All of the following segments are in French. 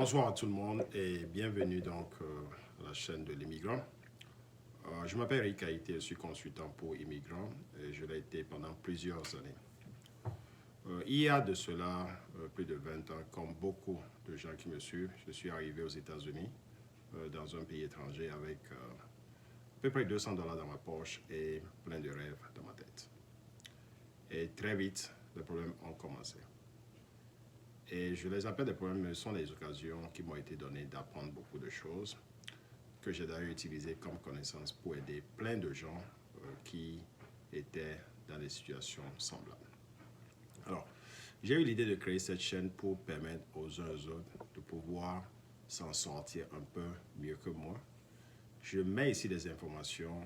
Bonsoir à tout le monde et bienvenue donc à la chaîne de l'immigrant. Je m'appelle Eric Haïté, je suis consultant pour immigrants et je l'ai été pendant plusieurs années. Il y a de cela plus de 20 ans, comme beaucoup de gens qui me suivent, je suis arrivé aux États-Unis, dans un pays étranger avec à peu près $200 dans ma poche et plein de rêves dans ma tête. Et très vite, les problèmes ont commencé. Et je les appelle des problèmes, mais ce sont des occasions qui m'ont été données d'apprendre beaucoup de choses que j'ai d'ailleurs utilisées comme connaissances pour aider plein de gens qui étaient dans des situations semblables. Alors, j'ai eu l'idée de créer cette chaîne pour permettre aux uns et aux autres de pouvoir s'en sortir un peu mieux que moi. Je mets ici des informations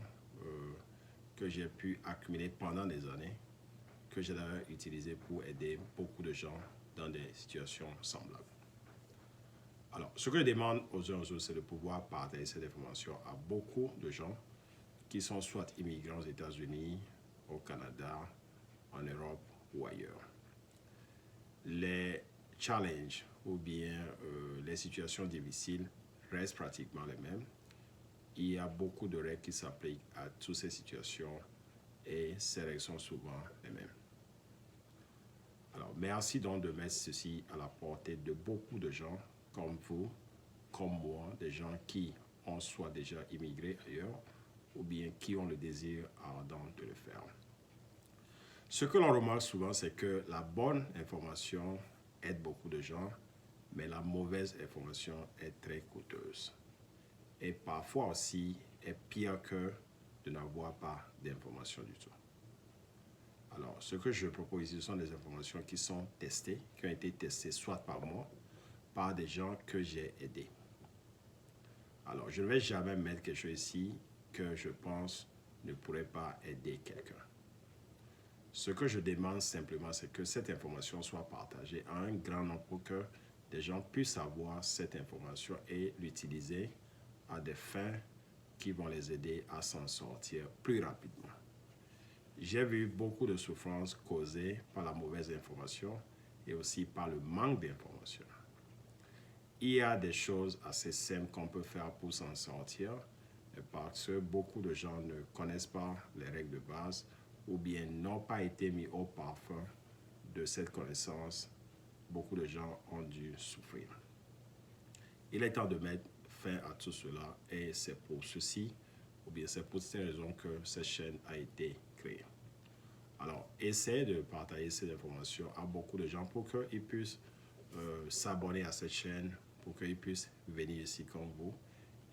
que j'ai pu accumuler pendant des années, que j'ai d'ailleurs utilisées pour aider beaucoup de gens dans des situations semblables. Alors, ce que je demande aux uns et aux autres, c'est de pouvoir partager cette information à beaucoup de gens qui sont soit immigrants aux États-Unis, au Canada, en Europe ou ailleurs. Les challenges ou bien les situations difficiles restent pratiquement les mêmes. Il y a beaucoup de règles qui s'appliquent à toutes ces situations et ces règles sont souvent les mêmes. Alors, merci donc de mettre ceci à la portée de beaucoup de gens comme vous, comme moi, des gens qui ont soit déjà immigré ailleurs ou bien qui ont le désir ardent de le faire. Ce que l'on remarque souvent, c'est que la bonne information aide beaucoup de gens, mais la mauvaise information est très coûteuse. Et parfois aussi est pire que de n'avoir pas d'information du tout. Alors, ce que je propose ici, ce sont des informations qui sont testées, qui ont été testées soit par moi, par des gens que j'ai aidés. Alors, je ne vais jamais mettre quelque chose ici que je pense ne pourrait pas aider quelqu'un. Ce que je demande simplement, c'est que cette information soit partagée à un grand nombre pour que des gens puissent avoir cette information et l'utiliser à des fins qui vont les aider à s'en sortir plus rapidement. J'ai vu beaucoup de souffrances causées par la mauvaise information et aussi par le manque d'information. Il y a des choses assez simples qu'on peut faire pour s'en sortir parce que beaucoup de gens ne connaissent pas les règles de base ou bien n'ont pas été mis au parfum de cette connaissance. Beaucoup de gens ont dû souffrir. Il est temps de mettre fin à tout cela et c'est pour ceci, ou bien c'est pour cette raison que cette chaîne a été créée. Alors, essayez de partager ces informations à beaucoup de gens pour qu'ils puissent s'abonner à cette chaîne, pour qu'ils puissent venir ici comme vous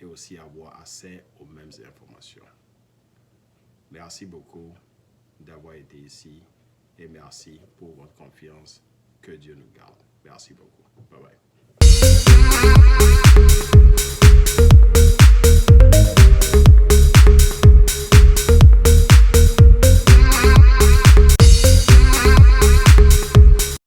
et aussi avoir accès aux mêmes informations. Merci beaucoup d'avoir été ici et merci pour votre confiance. Que Dieu nous garde. Merci beaucoup. Bye bye.